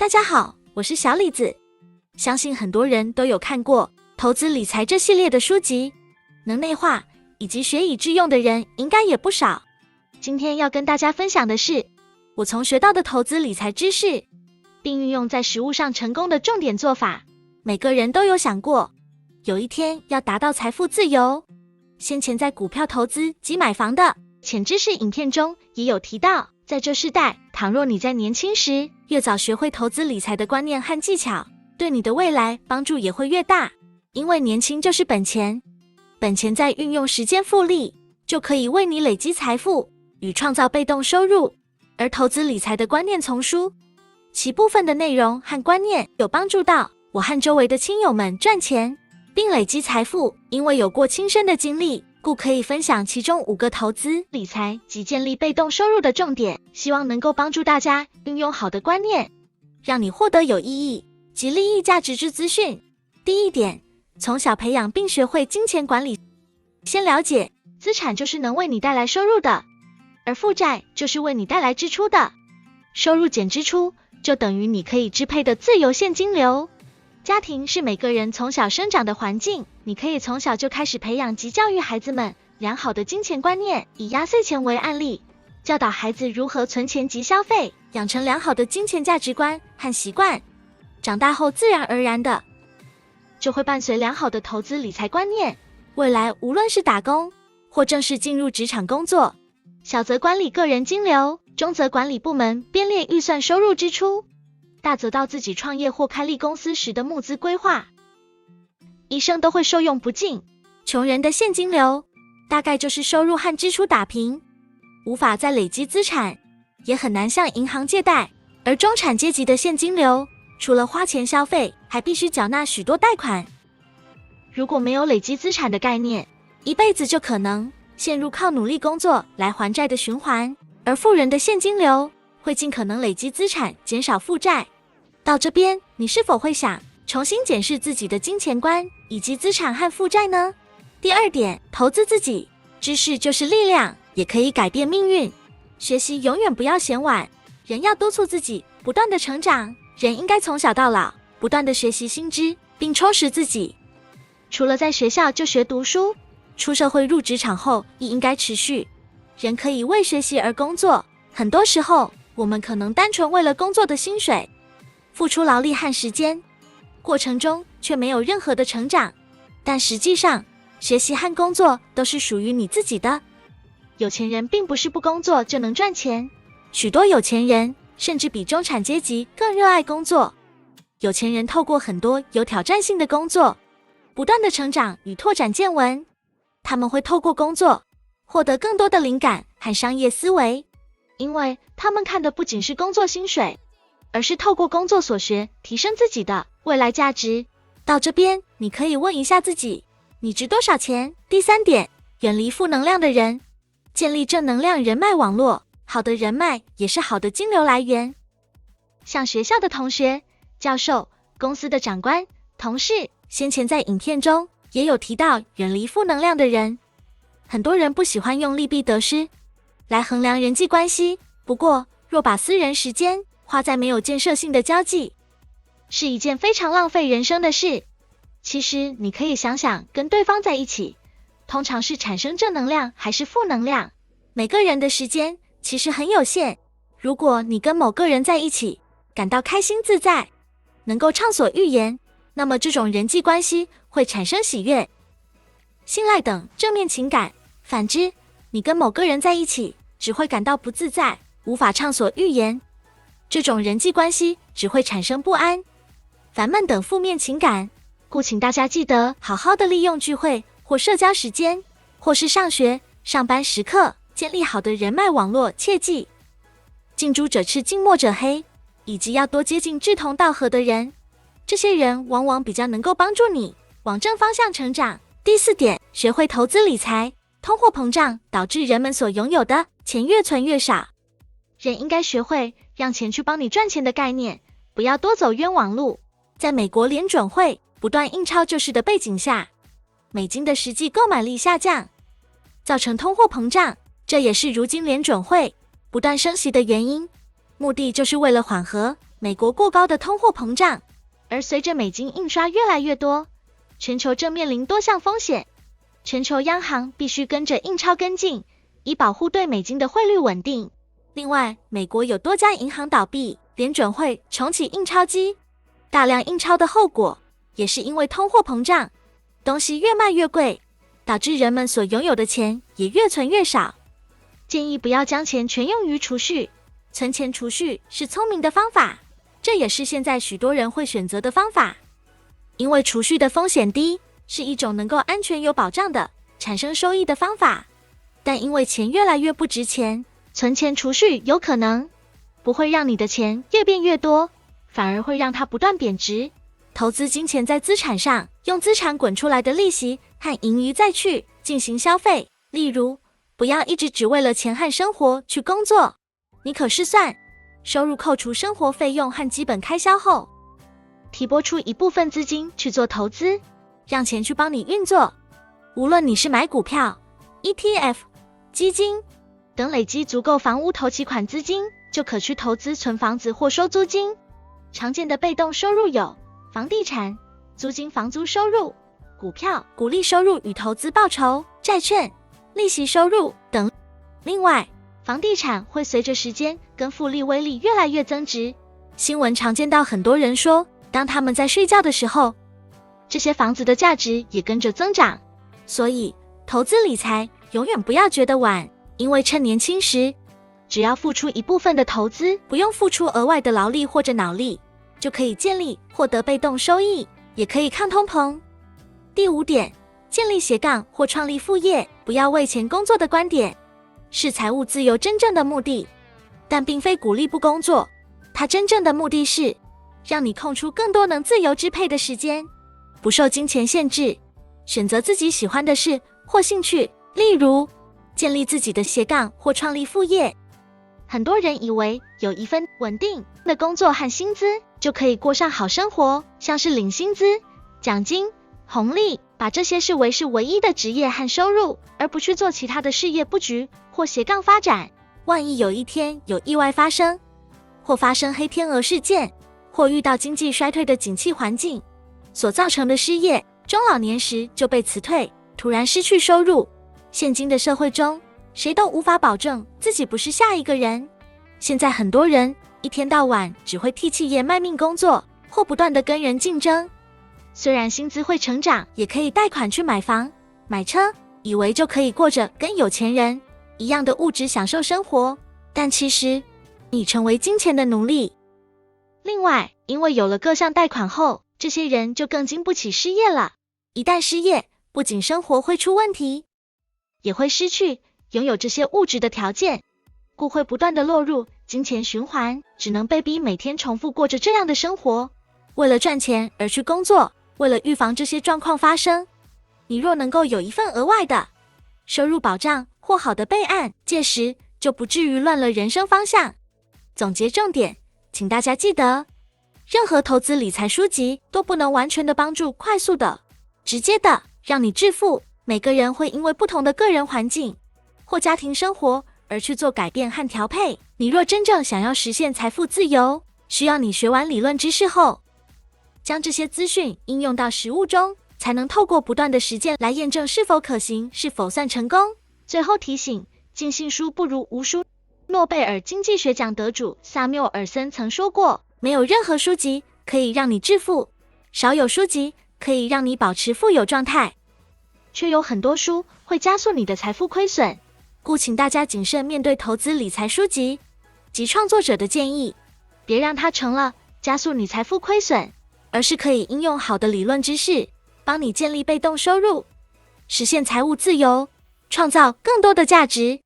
大家好，我是小李子。相信很多人都有看过投资理财这系列的书籍，能内化以及学以致用的人应该也不少。今天要跟大家分享的是我从学到的投资理财知识，并运用在实务上成功的重点做法。每个人都有想过，有一天要达到财富自由。先前在股票投资及买房的浅知识影片中也有提到，在这世代，倘若你在年轻时越早学会投资理财的观念和技巧，对你的未来帮助也会越大。因为年轻就是本钱，本钱在运用时间复利，就可以为你累积财富与创造被动收入。而投资理财的观念丛书，其部分的内容和观念有帮助到我和周围的亲友们赚钱，并累积财富。因为有过亲身的经历，故可以分享其中5个投资理财及建立被动收入的重点，希望能够帮助大家运用好的观念，让你获得有意义及利益价值之资讯。第一点，从小培养并学会金钱管理。先了解，资产就是能为你带来收入的，而负债就是为你带来支出的。收入减支出，就等于你可以支配的自由现金流。家庭是每个人从小生长的环境，你可以从小就开始培养及教育孩子们良好的金钱观念，以压岁钱为案例，教导孩子如何存钱及消费，养成良好的金钱价值观和习惯。长大后自然而然的就会伴随良好的投资理财观念，未来无论是打工或正式进入职场工作，小则管理个人金流，中则管理部门编列预算收入支出，大则到自己创业或开立公司时的募资规划，一生都会受用不尽。穷人的现金流大概就是收入和支出打平，无法再累积资产，也很难向银行借贷。而中产阶级的现金流除了花钱消费，还必须缴纳许多贷款。如果没有累积资产的概念，一辈子就可能陷入靠努力工作来还债的循环。而富人的现金流会尽可能累积资产，减少负债。到这边，你是否会想重新检视自己的金钱观以及资产和负债呢？第二点，投资自己。知识就是力量，也可以改变命运。学习永远不要嫌晚，人要督促自己不断的成长。人应该从小到老不断的学习新知，并充实自己。除了在学校就学读书，出社会入职场后亦应该持续。人可以为学习而工作，很多时候我们可能单纯为了工作的薪水，付出劳力和时间，过程中却没有任何的成长。但实际上，学习和工作都是属于你自己的。有钱人并不是不工作就能赚钱，许多有钱人甚至比中产阶级更热爱工作。有钱人透过很多有挑战性的工作，不断的成长与拓展见闻。他们会透过工作获得更多的灵感和商业思维，因为他们看的不仅是工作薪水，而是透过工作所学提升自己的未来价值。到这边，你可以问一下自己，你值多少钱？第三点，远离负能量的人，建立正能量人脉网络。好的人脉也是好的金流来源。像学校的同学、教授、公司的长官、同事，先前在影片中也有提到远离负能量的人。很多人不喜欢用利弊得失来衡量人际关系，不过若把私人时间花在没有建设性的交际，是一件非常浪费人生的事。其实你可以想想，跟对方在一起，通常是产生正能量还是负能量？每个人的时间其实很有限，如果你跟某个人在一起，感到开心自在，能够畅所欲言，那么这种人际关系会产生喜悦、信赖等正面情感。反之，你跟某个人在一起，只会感到不自在，无法畅所欲言，这种人际关系只会产生不安、烦闷等负面情感。故请大家记得好好的利用聚会或社交时间，或是上学、上班时刻，建立好的人脉网络。切记，近朱者赤，近墨者黑，以及要多接近志同道合的人，这些人往往比较能够帮助你往正方向成长。第四点，学会投资理财。通货膨胀导致人们所拥有的钱越存越少，人应该学会让钱去帮你赚钱的概念，不要多走冤枉路。在美国联准会不断印钞救市的背景下，美金的实际购买力下降，造成通货膨胀，这也是如今联准会不断升息的原因。目的就是为了缓和美国过高的通货膨胀，而随着美金印刷越来越多，全球正面临多项风险。全球央行必须跟着印钞跟进，以保护对美金的汇率稳定。另外，美国有多家银行倒闭，联准会重启印钞机。大量印钞的后果，也是因为通货膨胀，东西越卖越贵，导致人们所拥有的钱也越存越少。建议不要将钱全用于储蓄，存钱储蓄是聪明的方法，这也是现在许多人会选择的方法。因为储蓄的风险低，是一种能够安全有保障的产生收益的方法。但因为钱越来越不值钱，存钱储蓄有可能不会让你的钱越变越多，反而会让它不断贬值。投资金钱在资产上，用资产滚出来的利息和盈余再去进行消费。例如，不要一直只为了钱和生活去工作。你可试算，收入扣除生活费用和基本开销后，提拨出一部分资金去做投资，让钱去帮你运作。无论你是买股票、ETF、基金等，累积足够房屋头期款资金，就可去投资存房子或收租金。常见的被动收入有房地产、租金房租收入、股票、股利收入与投资报酬、债券、利息收入等。另外，房地产会随着时间跟复利威力越来越增值。新闻常见到很多人说，当他们在睡觉的时候，这些房子的价值也跟着增长。所以，投资理财永远不要觉得晚，因为趁年轻时，只要付出一部分的投资，不用付出额外的劳力或者脑力，就可以建立获得被动收益，也可以抗通膨。第5点，建立斜杠或创立副业，不要为钱工作的观点，是财务自由真正的目的，但并非鼓励不工作。它真正的目的是让你空出更多能自由支配的时间，不受金钱限制，选择自己喜欢的事或兴趣，例如建立自己的斜杠或创立副业。很多人以为有一份稳定的工作和薪资就可以过上好生活，像是领薪资、奖金、红利，把这些视为是唯一的职业和收入，而不去做其他的事业布局或斜杠发展。万一有一天有意外发生，或发生黑天鹅事件，或遇到经济衰退的景气环境所造成的失业，中老年时就被辞退，突然失去收入。现今的社会中，谁都无法保证自己不是下一个人。现在很多人一天到晚只会替企业卖命工作，或不断的跟人竞争。虽然薪资会成长，也可以贷款去买房、买车，以为就可以过着跟有钱人一样的物质享受生活，但其实你成为金钱的奴隶。另外，因为有了各项贷款后，这些人就更经不起失业了。一旦失业，不仅生活会出问题，也会失去拥有这些物质的条件，故会不断的落入金钱循环，只能被逼每天重复过着这样的生活。为了赚钱而去工作，为了预防这些状况发生，你若能够有一份额外的收入保障或好的备案，届时就不至于乱了人生方向。总结重点，请大家记得，任何投资理财书籍都不能完全的帮助快速的、直接的让你致富。每个人会因为不同的个人环境或家庭生活而去做改变和调配。你若真正想要实现财富自由，需要你学完理论知识后，将这些资讯应用到实务中，才能透过不断的实践来验证是否可行，是否算成功。最后提醒，尽信书不如无书。诺贝尔经济学奖得主萨缪尔森曾说过，没有任何书籍可以让你致富，少有书籍可以让你保持富有状态，却有很多书会加速你的财富亏损。故请大家谨慎面对投资理财书籍及创作者的建议，别让它成了加速你财富亏损，而是可以应用好的理论知识，帮你建立被动收入，实现财务自由，创造更多的价值。